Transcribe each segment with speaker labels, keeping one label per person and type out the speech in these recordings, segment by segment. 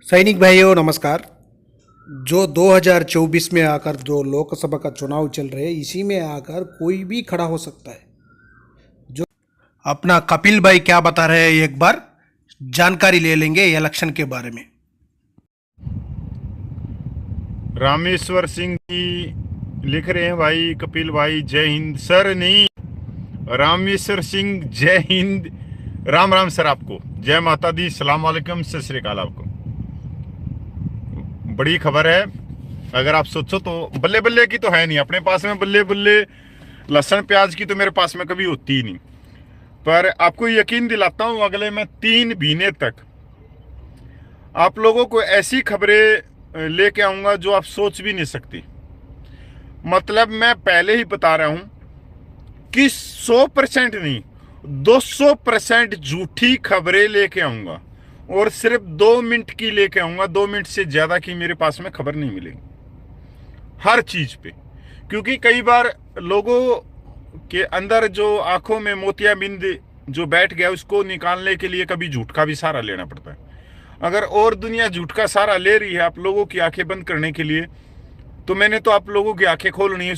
Speaker 1: सैनिक भाइयों नमस्कार। जो 2024 में आकर जो लोकसभा का चुनाव चल रहे हैं, इसी में आकर कोई भी खड़ा हो सकता है। जो अपना कपिल भाई क्या बता रहे हैं, एक बार जानकारी ले लेंगे इलेक्शन के बारे में।
Speaker 2: रामेश्वर सिंह जी लिख रहे हैं, भाई कपिल भाई जय हिंद। सर नहीं, रामेश्वर सिंह जय हिंद। राम राम सर, आपको जय माता दी, सलाम वालेकुम, सत श्री अकाल। आपको बड़ी खबर है। अगर आप सोचो तो बल्ले बल्ले की तो है नहीं अपने पास में, बल्ले बल्ले लहसुन प्याज की तो मेरे पास में कभी होती ही नहीं। पर आपको यकीन दिलाता हूं, अगले मैं 3 महीने तक आप लोगों को ऐसी खबरें लेके आऊंगा जो आप सोच भी नहीं सकती। मतलब मैं पहले ही बता रहा हूं कि 100% नहीं, 200% झूठी खबरें लेके आऊंगा, और सिर्फ 2 मिनट की लेके आऊंगा। 2 मिनट से ज्यादा की मेरे पास में खबर नहीं मिलेगी हर चीज पे। क्योंकि कई बार लोगों के अंदर जो आंखों में मोतियाबिंद जो बैठ गया, उसको निकालने के लिए कभी झूठ का भी सहारा लेना पड़ता है। अगर और दुनिया झूठ का सहारा ले रही है आप लोगों की आंखें बंद करने के लिए, तो मैंने तो आप लोगों की आंखें खोलनी है।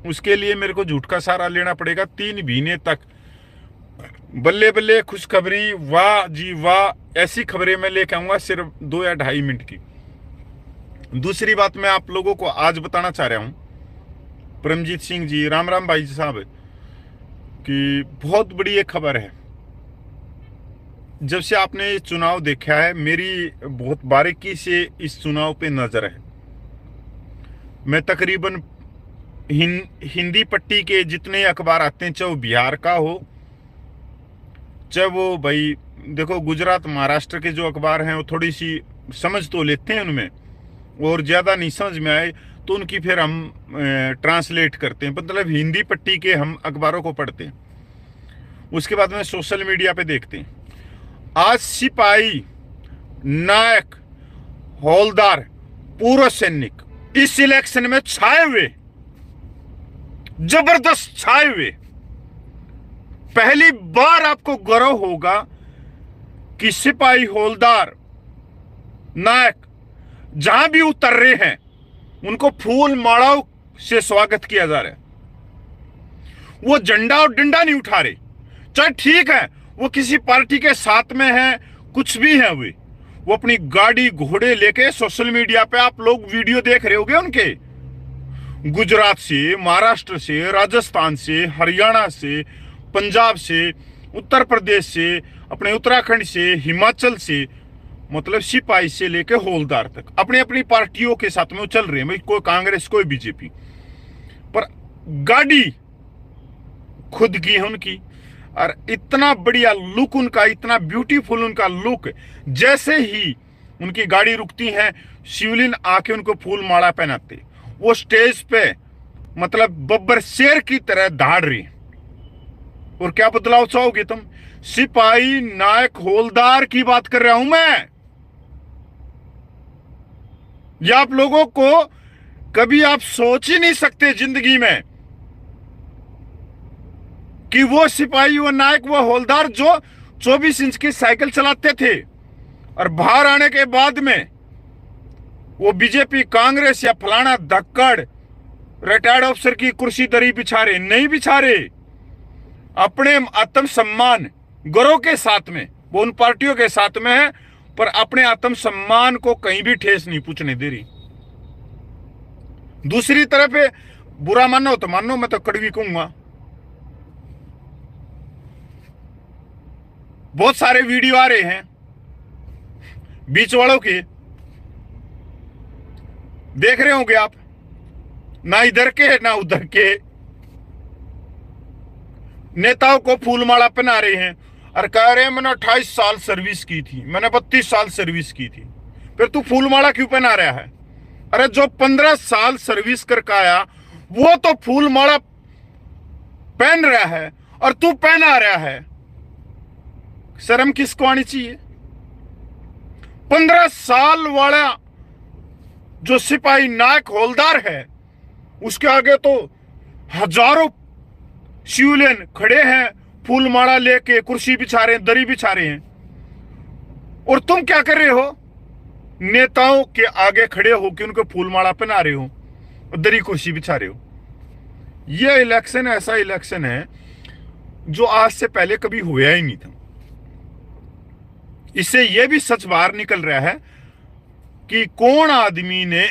Speaker 2: उसके लिए मेरे को झूठ का सहारा लेना पड़ेगा 3 महीने तक। बल्ले बल्ले खुशखबरी, वाह जी वाह, ऐसी खबरें मैं लेके आऊंगा सिर्फ 2 या 2.5 मिनट की। दूसरी बात मैं आप लोगों को आज बताना चाह रहा हूं, परमजीत सिंह जी, राम राम भाई साहब, कि बहुत बड़ी एक खबर है। जब से आपने ये चुनाव देखा है, मेरी बहुत बारीकी से इस चुनाव पे नजर है। मैं तकरीबन हिंदी पट्टी के जितने अखबार आते हैं, चाहे वो बिहार का हो, चाहे वो भाई देखो गुजरात महाराष्ट्र के जो अखबार हैं, वो थोड़ी सी समझ तो लेते हैं उनमें, और ज़्यादा नहीं समझ में आए तो उनकी फिर हम ट्रांसलेट करते हैं। मतलब हिंदी पट्टी के हम अखबारों को पढ़ते हैं, उसके बाद में सोशल मीडिया पे देखते हैं। आज सिपाही, नायक, हौलदार, पूर्व सैनिक इस इलेक्शन में छाए हुए, जबरदस्त छाए हुए। पहली बार आपको गौरव होगा कि सिपाही, हौलदार, नायक जहां भी उतर रहे हैं, उनको फूल मालाओं से स्वागत किया जा रहा है। वो झंडा और डंडा नहीं उठा रहे। चाहे ठीक है वो किसी पार्टी के साथ में है, कुछ भी है, वो अपनी गाड़ी घोड़े लेके सोशल मीडिया पे आप लोग वीडियो देख रहे होगे उनके, गुजरात से, महाराष्ट्र से, राजस्थान से, हरियाणा से, पंजाब से, उत्तर प्रदेश से, अपने उत्तराखंड से, हिमाचल से, मतलब सिपाही से लेके हौलदार तक अपनी अपनी पार्टियों के साथ में वो चल रहे हैं। कोई कांग्रेस, कोई बीजेपी, पर गाड़ी खुद की है उनकी। और इतना बढ़िया लुक उनका, इतना ब्यूटीफुल उनका लुक, जैसे ही उनकी गाड़ी रुकती है, शिवलिन आके उनको फूल माला पहनाते, वो स्टेज पे मतलब बब्बर शेर की तरह दहाड़ रही। और क्या बदलाव चाहोगे तुम? सिपाही, नायक, हौलदार की बात कर रहा हूं मैं। या आप लोगों को कभी आप सोच ही नहीं सकते जिंदगी में कि वो सिपाही, वो नायक, वो हौलदार जो 24 इंच की साइकिल चलाते थे, और बाहर आने के बाद में वो बीजेपी, कांग्रेस या फलाना धक्कड़ रिटायर्ड अफसर की कुर्सी दरी बिछा रहे, नहीं बिछा रहे। अपने आत्मसम्मान, गौरव के साथ में वो उन पार्टियों के साथ में है, पर अपने आत्मसम्मान को कहीं भी ठेस नहीं पूछने दे रही। दूसरी तरफ बुरा मानो तो मानो, मैं तो कड़वी कहूंगा। बहुत सारे वीडियो आ रहे हैं बीच वालों के, देख रहे होंगे आप, ना इधर के ना उधर के नेताओं को फूलमाला पहना रहे हैं और कह रहे हैं मैंने 28 साल सर्विस की थी, मैंने 32 साल सर्विस की थी, फिर तू फूलमाला क्यों पहना रहा है? अरे जो 15 साल सर्विस करके आया वो तो फूलमाला पहन रहा है और तू पहना रहा है। शर्म किसको आनी चाहिए? 15 साल वाला जो सिपाही, नायक, हौलदार है, उसके आगे तो हजारों शिवलिन खड़े हैं, फूलमाला लेके कुर्सी बिछा रहे हैं, दरी बिछा रहे हैं, और तुम क्या कर रहे हो? नेताओं के आगे खड़े होकर उनको फूलमाला पहना रहे हो, दरी कुर्सी बिछा रहे हो। यह इलेक्शन ऐसा इलेक्शन है जो आज से पहले कभी हुआ ही नहीं था। इससे यह भी सच बाहर निकल रहा है कि कौन आदमी ने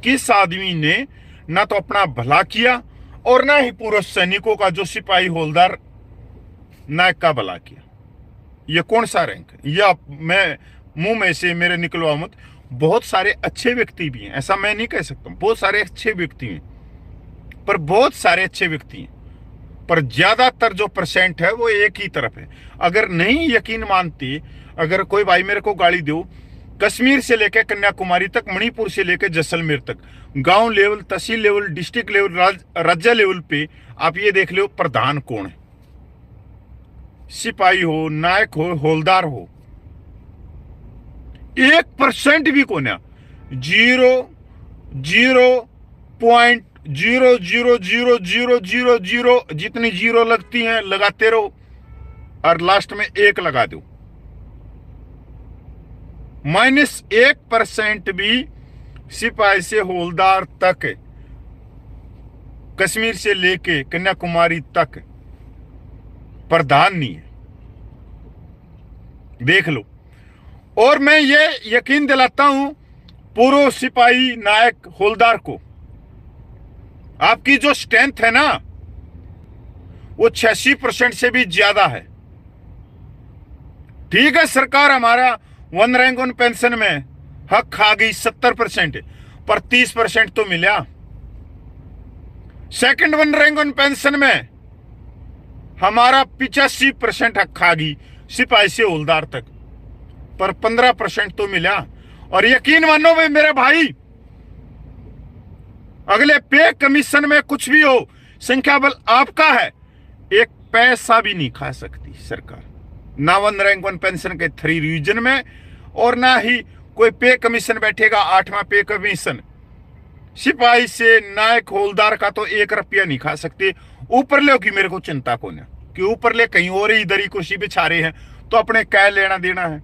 Speaker 2: किस आदमी ने ना तो अपना भला किया और ना ही पूर्व सैनिकों का, जो सिपाही हवलदार नायक का भला किया। यह कौन सा रैंक है? यह मैं मुंह में से मेरे निकलवा मत। बहुत सारे अच्छे व्यक्ति भी हैं, ऐसा मैं नहीं कह सकता। बहुत सारे अच्छे व्यक्ति हैं, पर बहुत सारे अच्छे व्यक्ति हैं, पर ज्यादातर जो परसेंट है वो एक ही तरफ है। अगर नहीं यकीन मानती, अगर कोई भाई मेरे को गाली दो, कश्मीर से लेकर कन्याकुमारी तक, मणिपुर से लेकर जैसलमेर तक, गांव लेवल, तहसील लेवल, डिस्ट्रिक्ट लेवल, राज्य लेवल पे आप ये देख लो प्रधान कौन है। सिपाही हो, नायक हो, हवलदार हो, 1% भी कौन है। 0.00000 जितनी जीरो लगती हैं लगाते रहो और लास्ट में 1 लगा दो। -1% भी सिपाही से हवलदार तक, कश्मीर से लेके कन्याकुमारी तक प्रधान नहीं है। देख लो। और मैं ये यकीन दिलाता हूं पूर्व सिपाही, नायक, हवलदार को, आपकी जो स्ट्रेंथ है ना वो 86% से भी ज्यादा है। ठीक है, सरकार हमारा 1 रैंक ऑन पेंशन में हक खा गई 70%, पर 30% तो मिला। सेकंड 1 रैंक ऑन पेंशन में हमारा 85% हक खा गई सिपाही से हवलदार तक, पर 15% तो मिला। और यकीन मानो भाई मेरे भाई, अगले पे कमीशन में कुछ भी हो, संख्या बल आपका है, 1 पैसा भी नहीं खा सकती सरकार, ना 1 रैंक 1 पेंशन के 3 रिवीजन में, और ना ही कोई पे कमीशन बैठेगा 8वां पे कमीशन। सिपाही से नायक हवलदार का तो 1 रुपया नहीं खा सकते। ऊपर ले की मेरे को चिंता कौन है कि ऊपर ले कहीं और इधर ही कुर्सी बिछा रहे हैं, तो अपने क्या लेना देना है?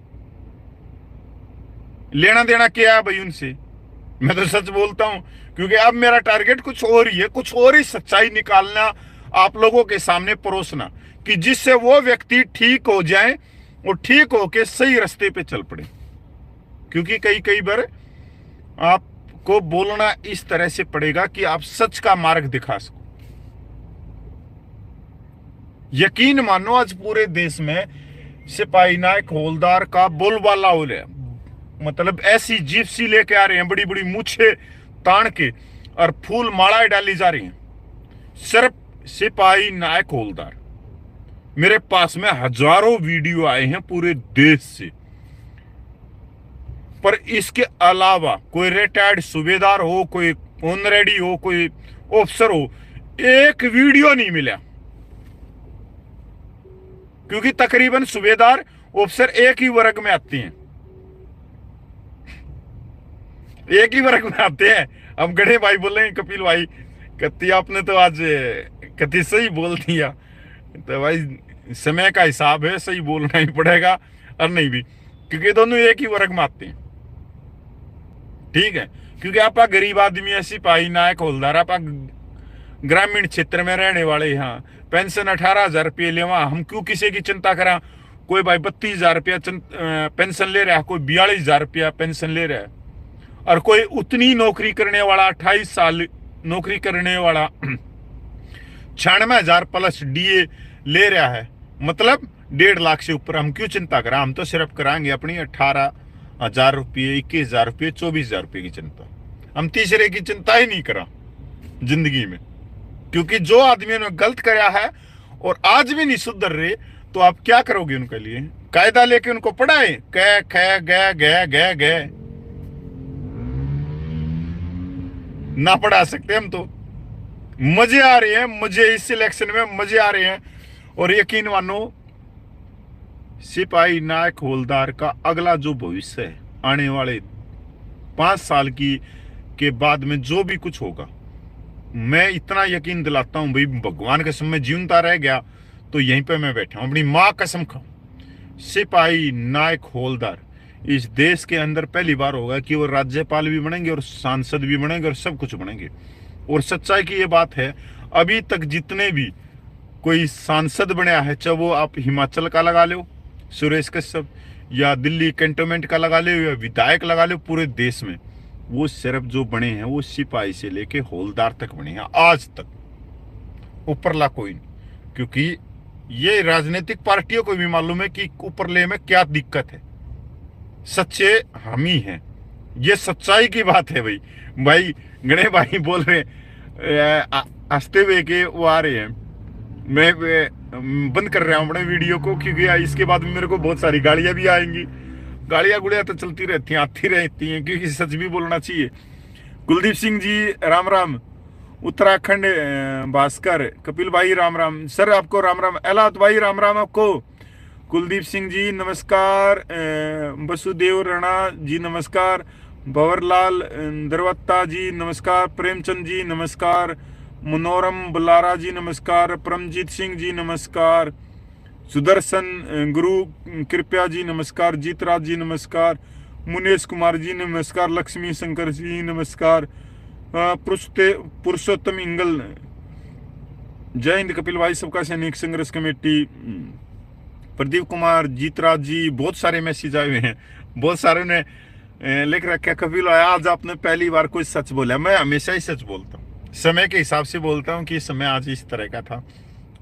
Speaker 2: लेना देना क्या है भाई उनसे? मैं तो सच बोलता हूं, क्योंकि अब मेरा टारगेट कुछ और ही है, कुछ और ही सच्चाई निकालना, आप लोगों के सामने परोसना, कि जिससे वो व्यक्ति ठीक हो जाए और ठीक होके सही रास्ते पे चल पड़े। क्योंकि कई बार आपको बोलना इस तरह से पड़ेगा कि आप सच का मार्ग दिखा सको। यकीन मानो आज पूरे देश में सिपाही, नायक, हवलदार का बोलबाला हो रहा है। मतलब ऐसी जिप्सी लेके आ रहे हैं, बड़ी बड़ी मूछे तान के, और फूल मालाएं डाली जा रही हैं सिर्फ सिपाही, नायक, हवलदार। मेरे पास में हजारों वीडियो आए हैं पूरे देश से, पर इसके अलावा कोई रिटायर्ड सूबेदार हो, कोई ऑनरेडी हो, कोई ऑफिसर हो, एक वीडियो नहीं मिला। क्योंकि तकरीबन सूबेदार, ऑफिसर एक ही वर्ग में आते हैं, एक ही वर्ग में आते हैं। हम गढ़े भाई बोल रहे हैं, कपिल भाई कत्ती आपने तो आज कति सही बोल दिया। तो भाई समय का हिसाब है, सही बोलना ही पड़ेगा, और नहीं भी, क्योंकि दोनों एक ही वर्ग में आते हैं। ठीक है, क्योंकि आप गरीब आदमी है, सिपाही, नायक, हवलदार, आप ग्रामीण क्षेत्र में रहने वाले, यहाँ पेंशन 18,000 रुपये ले, वहां हम क्यों किसी की चिंता करा? कोई भाई 32,000 रुपया पेंशन ले रहा है, कोई 42,000 रुपया पेंशन ले रहा है, और कोई उतनी नौकरी करने वाला 28 साल नौकरी करने वाला 96,000 प्लस डीए ले रहा है, मतलब 1.5 लाख से ऊपर। हम क्यों चिंता करा? हम तो सिर्फ कराएंगे अपनी 18,000 रुपये, 21,000 रुपये, 24,000 रुपये की चिंता। हम तीसरे की चिंता ही नहीं करा जिंदगी में, क्योंकि जो आदमियों ने गलत कराया है और आज भी नहीं सुधर रहे, तो आप क्या करोगे उनके लिए? कायदा लेके उनको पढ़ाए, कह ख गए ना पढ़ा सकते हम। तो मजे आ रहे हैं, मुझे इस सिलेक्शन में मजे आ रहे हैं। और यकीन मानो सिपाही, नायक, हवलदार का अगला जो भविष्य है, आने वाले 5 साल के बाद में जो भी कुछ होगा, मैं इतना यकीन दिलाता हूं भाई, भगवान कसम में जीवनता रह गया तो यहीं पे मैं बैठा हूं, अपनी मां कसम खाऊं, सिपाही, नायक, हवलदार इस देश के अंदर पहली बार होगा कि वो राज्यपाल भी बनेंगे और सांसद भी बनेंगे और सब कुछ बनेंगे। और सच्चाई की ये बात है, अभी तक जितने भी कोई सांसद बनया है, चाहे वो आप हिमाचल का लगा लो सुरेश कश्यप, या दिल्ली कैंटोनमेंट का लगा लो, या विधायक लगा लो, पूरे देश में वो सिर्फ जो बने हैं वो सिपाही से लेके हौलदार तक बने हैं आज तक, ऊपरला कोई नहीं। क्योंकि ये राजनीतिक पार्टियों को भी मालूम है कि ऊपरले में क्या दिक्कत है, सच्चे हम ही हैं, ये सच्चाई की बात है। भाई गणे भाई बोल रहे हंसते हुए के वो आ रहे हैं, मैं बंद कर रहा हूँ अपने वीडियो को, क्योंकि इसके बाद में मेरे को बहुत सारी गालियां भी आएंगी। गालियां गुड़ियां तो चलती रहती हैं, आती रहती हैं, क्योंकि सच भी बोलना चाहिए। कुलदीप सिंह जी राम राम, उत्तराखंड भास्कर, कपिल भाई राम राम, सर आपको राम राम, एलात भाई राम राम आपको, कुलदीप सिंह जी नमस्कार, वसुदेव राणा जी नमस्कार, भंवरलाल दरवत्ता जी नमस्कार, प्रेमचंद जी नमस्कार, मनोरम बलारा जी नमस्कार, परमजीत सिंह जी नमस्कार, सुदर्शन गुरु कृपया जी नमस्कार, जीतराज जी नमस्कार, मुनेश कुमार जी नमस्कार, लक्ष्मी शंकर जी नमस्कार, पुरुषोत्तम इंगल, जय हिंद कपिल भाई, सबका सैनिक संघर्ष कमेटी, प्रदीप कुमार, जीतराज जी, बहुत सारे मैसेज आए हुए हैं, बहुत सारे ने लिख रखा कपिल भाई आज आपने पहली बार कोई सच बोला। मैं हमेशा ही सच बोलता हूँ, समय के हिसाब से बोलता हूँ कि समय आज इस तरह का था,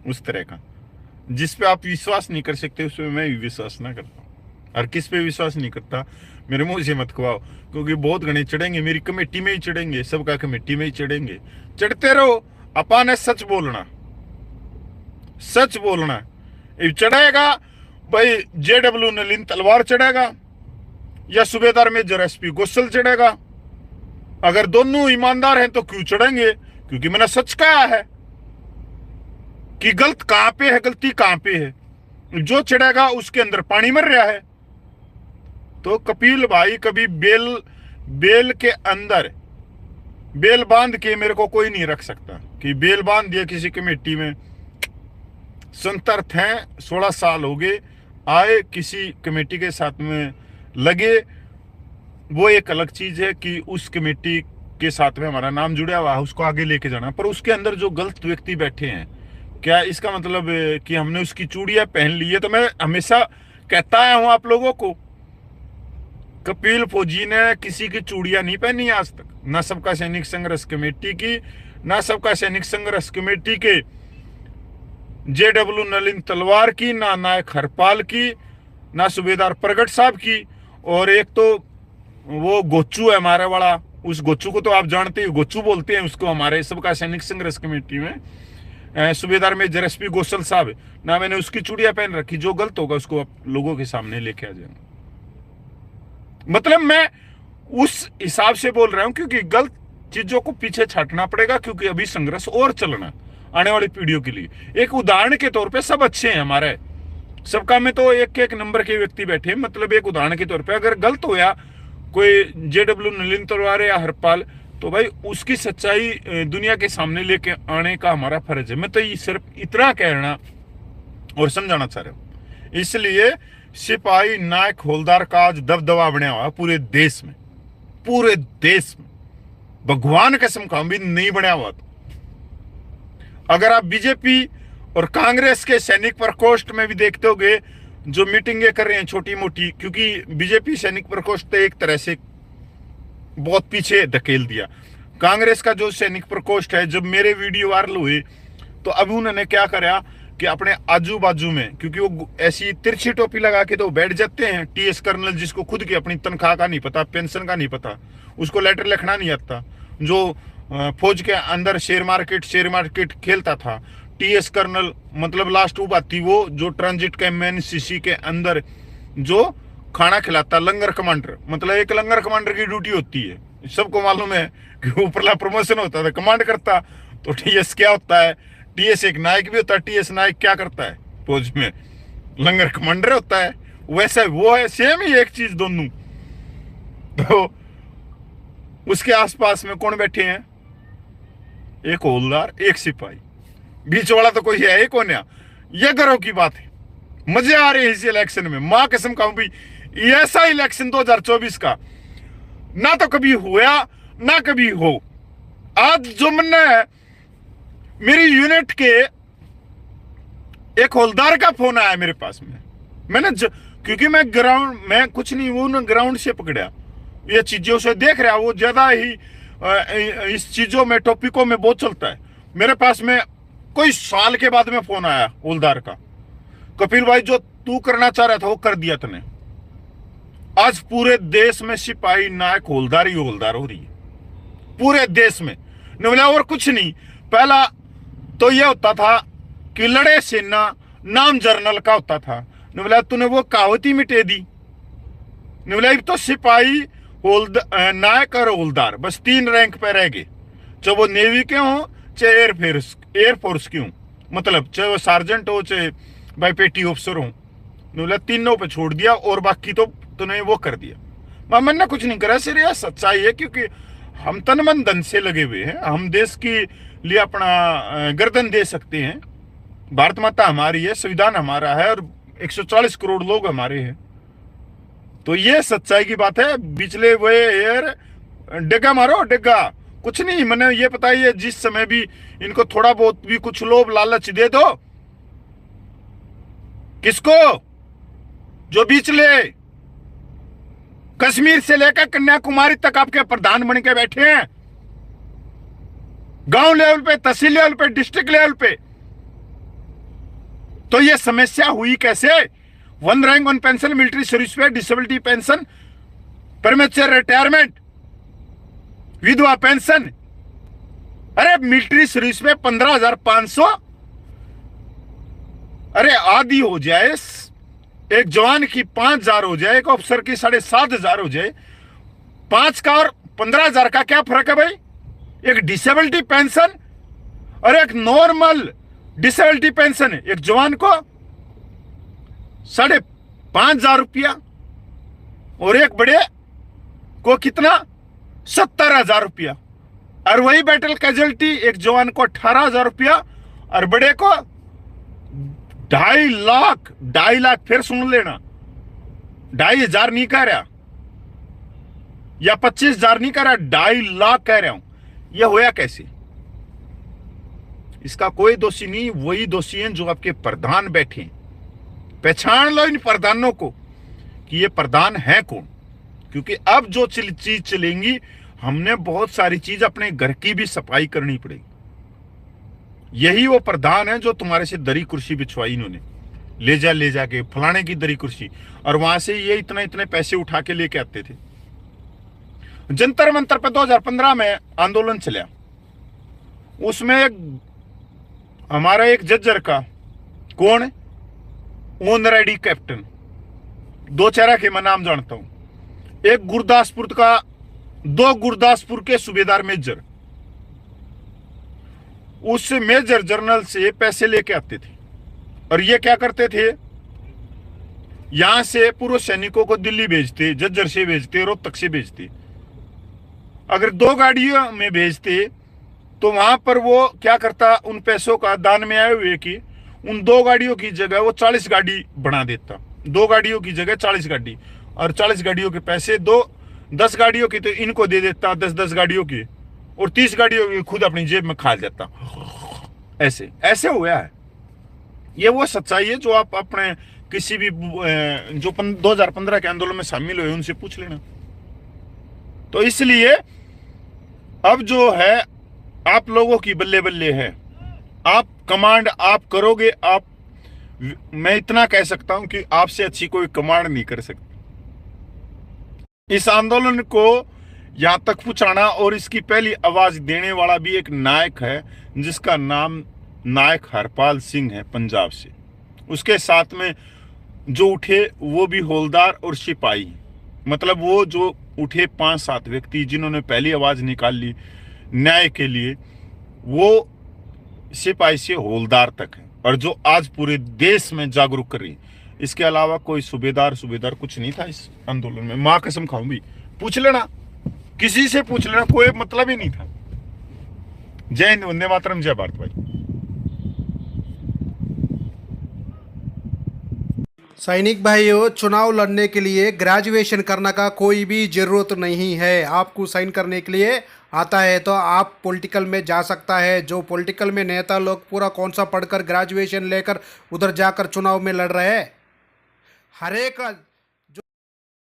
Speaker 2: उस तरह का। जिस पे आप विश्वास नहीं कर सकते उस पर मैं भी विश्वास ना करता हूँ, और किस पे विश्वास नहीं करता मेरे मुंह से मत खुआओ, क्योंकि बहुत घने चढ़ेंगे, मेरी कमेटी में ही चढ़ेंगे, सबका कमेटी में ही चढ़ेंगे, चढ़ते रहो। अपन है सच बोलना, सच बोलना। चढ़ेगा भाई JW नलिन तलवार चढ़ेगा या सूबेदार मेजर SP गोसल चढ़ेगा, अगर दोनों ईमानदार हैं तो क्यों चढ़ेंगे? क्योंकि मैंने सच कहा है कि गलत कहां पे है, गलती कहां पे है, जो चढ़ेगा उसके अंदर पानी मर रहा है। तो कपिल भाई कभी बेल के अंदर बेल बांध के मेरे को कोई नहीं रख सकता कि बेल बांध दिया किसी कमेटी में। संतर्थ हैं, 16 साल हो गए आए किसी कमेटी के साथ में लगे, वो एक अलग चीज है कि उस कमेटी के साथ में हमारा नाम जुड़ा हुआ है, उसको आगे लेके जाना। पर उसके अंदर जो गलत व्यक्ति बैठे हैं, क्या इसका मतलब कि हमने उसकी चूड़ियां पहन ली है? तो मैं हमेशा कहता आया हूं आप लोगों को, कपिल फौजी ने किसी की चूड़ियां नहीं पहनी आज तक, ना सबका सैनिक संघर्ष कमेटी की, ना सबका सैनिक संघर्ष कमेटी के JW नलिन तलवार की, ना नायक हरपाल की, ना सूबेदार प्रगट साहब की। और एक तो वो गोचू है हमारे वाला, उस गोचू को तो आप जानते हैं, गोचू बोलते हैं उसको हमारे सबका सैनिक संघर्ष कमेटी में, सूबेदार मेजर SP गोसल साहब, ना मैंने उसकी चूड़ियां पहन रखी। जो गलत होगा उसको आप लोगों के सामने लेके आ जाएंगे। मतलब मैं उस हिसाब से बोल रहा हूं, क्योंकि गलत चीजों को पीछे छाटना पड़ेगा, क्योंकि अभी संघर्ष और चलना आने वाली पीढ़ियों के लिए। एक उदाहरण के तौर पे सब अच्छे हैं हमारे, सबका में तो एक एक नंबर के व्यक्ति बैठे हैं। मतलब एक उदाहरण के तौर पे अगर गलत होया कोई JW नलिन तलवार या हरपाल, तो भाई उसकी सच्चाई दुनिया के सामने लेके आने का हमारा फर्ज है। मैं तो ये सिर्फ इतना कहना और समझाना चाह रहा हूं। इसलिए सिपाही नायक हौलदार का आज दबदबा बना हुआ पूरे देश में, पूरे देश में। भगवान कसम का भी नहीं बना हुआ। अगर आप बीजेपी और कांग्रेस के सैनिक प्रकोष्ठ में भी देखते होगे जो मीटिंगें कर रहे हैं छोटी मोटी, क्योंकि बीजेपी सैनिक प्रकोष्ठ एक तरह से बहुत पीछे धकेल दिया। कांग्रेस का जो सैनिक प्रकोष्ठ है, जब मेरे वीडियो वायरल हुए तो अभी उन्होंने क्या करा कि अपने आजू बाजू में, क्योंकि वो ऐसी तिरछी टोपी लगा के तो बैठ जाते हैं, TS कर्नल जिसको खुद की अपनी तनख्वाह का नहीं पता, पेंशन का नहीं पता, उसको लेटर लिखना नहीं आता, जो फौज के अंदर शेयर मार्केट खेलता था, TS कर्नल मतलब लास्ट बात थी वो, जो ट्रांजिट के MNCC के अंदर जो खाना खिलाता, लंगर कमांडर। मतलब एक लंगर कमांडर की ड्यूटी होती है, सबको मालूम है कि ऊपरला प्रमोशन होता था, कमांड करता। तो TS क्या होता है? TS एक नायक भी होता है। TS नायक क्या करता है फौज में? लंगर कमांडर होता है। वैसे वो है, सेम ही एक चीज दोनों। तो उसके आसपास में कौन बैठे हैं? एक हौलदार, एक सिपाही, बीच वाला तो कोई है ही कौन? ये गर्व की बात है। मजे आ रहे हैं इस इलेक्शन में, मां कसम खाऊं भी। ये ऐसा इलेक्शन 2024 का ना तो कभी हुआ ना कभी हो। आज जो मन्ना है, मेरी यूनिट के एक हवलदार का फोन आया मेरे पास में। मैंने क्योंकि मैं कुछ नहीं, वो ना ग्राउंड से पकड़ा, ये चीजों से देख रहा, वो ज्यादा ही इस चीजों में टॉपिकों में बहुत चलता है। मेरे पास में कोई साल के बाद में फोन आया हवलदार का, कपिल भाई जो तू करना चाह रहा था वो कर दिया तूने। आज पूरे देश में सिपाही नायक हवलदार ही हवलदार हो रही है, पूरे देश में। बोला और कुछ नहीं, पहला तो ये होता था कि लड़े सेना नाम जर्नल का होता था। बोला तूने वो कहावत ही मिटे दी। बोला तो सिपाही नायक और हवलदार बस 3 रैंक पे रह गए, चाहे वो नेवी के हों चाहे एयरफोर्स के हों, मतलब चाहे वो सार्जेंट हो चाहे भाई पेटी ऑफिसर हो। बोला तीनों पे छोड़ दिया और बाकी तो तूने वो कर दिया। मैंने कुछ नहीं करा, सिर्फ यह सच्चाई है, क्योंकि हम तन मन धन से लगे हुए हैं। हम देश के लिए अपना गर्दन दे सकते हैं। भारत माता हमारी है, संविधान हमारा है और 140 करोड़ लोग हमारे हैं। तो ये सच्चाई की बात है। बिचले वे यार डिग्गा मारो डिग्गा, कुछ नहीं। मैंने ये पता है, जिस समय भी इनको थोड़ा बहुत भी कुछ लोभ लालच दे दो, किसको, जो बिचले कश्मीर से लेकर कन्याकुमारी तक आपके प्रधान बन के बैठे हैं, गांव लेवल पे, तहसील लेवल पे, डिस्ट्रिक्ट लेवल पे। तो ये समस्या हुई कैसे? 1 रैंक 1 पेंशन, मिलिट्री सर्विस पे, डिसेबिलिटी पेंशन, प्रीमेच्योर रिटायरमेंट, विधवा पेंशन। अरे मिलिट्री सर्विस पे 15,500, अरे आधी हो जाए, एक जवान की 5,000 हो जाए, एक अफसर की 7,500 हो जाए। 5 का और 15,000 का क्या फर्क है भाई? एक डिसेबिलिटी पेंशन और एक नॉर्मल डिसेबिलिटी पेंशन है, एक जवान को 5,500 रुपया और एक बड़े को कितना, 70,000 रुपया। और वही बैटल कैजुअलिटी एक जवान को 18,000 रुपया और बड़े को 2.5 लाख। फिर सुन लेना, 2,500 नहीं कह रहा या 25,000 नहीं कह रहा, 2.5 लाख कह रहा हूं। यह होया कैसे? इसका कोई दोषी नहीं, वही दोषी हैं जो आपके प्रधान बैठे हैं। पहचान लो इन प्रधानों को कि ये प्रधान है कौन, क्योंकि अब जो चीज चलेंगी, हमने बहुत सारी चीज अपने घर की भी सफाई करनी पड़ेगी। यही वो प्रधान है जो तुम्हारे से दरी कुर्सी बिछवाई इन्होंने, ले जा के फलाने की दरी कुर्सी, और वहां से ये इतने पैसे उठा के लेके आते थे। जंतर मंतर पे 2015 में आंदोलन चला, उसमें हमारा एक जज्जर का कौन है, ऑनरेडी कैप्टन, 2 चेहरा के मैं नाम जानता हूं। एक गुरदासपुर का, 2 गुरदासपुर के सूबेदार मेजर, उस मेजर जनरल से पैसे लेके आते थे और ये क्या करते थे, यहां से पूर्व सैनिकों को दिल्ली भेजते, जज्जर से भेजते, रोहतक से भेजते। अगर 2 गाड़ियों में भेजते तो वहां पर वो क्या करता, उन पैसों का दान में आए हुए कि उन 2 गाड़ियों की जगह वो 40 गाड़ी बना देता। 2 गाड़ियों की जगह 40 गाड़ी, और 40 गाड़ियों के पैसे 10 गाड़ियों की तो इनको दे देता, 10 गाड़ियों की, और 30 गाड़ियों की खुद अपनी जेब में खा जाता। ऐसे हुआ है। ये वो सच्चाई है जो आप अपने किसी भी जो 2015 के आंदोलन में शामिल हुए उनसे पूछ लेना। तो इसलिए अब जो है आप लोगों की बल्ले बल्ले है, आप कमांड आप करोगे। आप, मैं इतना कह सकता हूं कि आपसे अच्छी कोई कमांड नहीं कर सकती। इस आंदोलन को यहां तक पहुंचाना और इसकी पहली आवाज देने वाला भी एक नायक है जिसका नाम नायक हरपाल सिंह है, पंजाब से। उसके साथ में जो उठे वो भी हवलदार और सिपाही, मतलब वो जो उठे 5-7 व्यक्ति जिन्होंने पहली आवाज निकाल ली न्याय के लिए, वो सिपाही से हवलदार तक है और जो आज पूरे देश में जागरूक कर रही है। इसके अलावा कोई सूबेदार कुछ नहीं था इस आंदोलन में। मां कसम खाऊं भी, पूछ लेना, किसी से पूछ लेना, कोई मतलब ही नहीं था। जय हिंद, वंदे मातरम, जय भारत भाई।
Speaker 1: सैनिक भाइयों, चुनाव लड़ने के लिए ग्रेजुएशन करने का कोई भी ज़रूरत नहीं है। आपको साइन करने के लिए आता है तो आप पॉलिटिकल में जा सकता है। जो पॉलिटिकल में नेता लोग पूरा कौन सा पढ़कर ग्रेजुएशन लेकर उधर जाकर चुनाव में लड़ रहे हैं, हर एक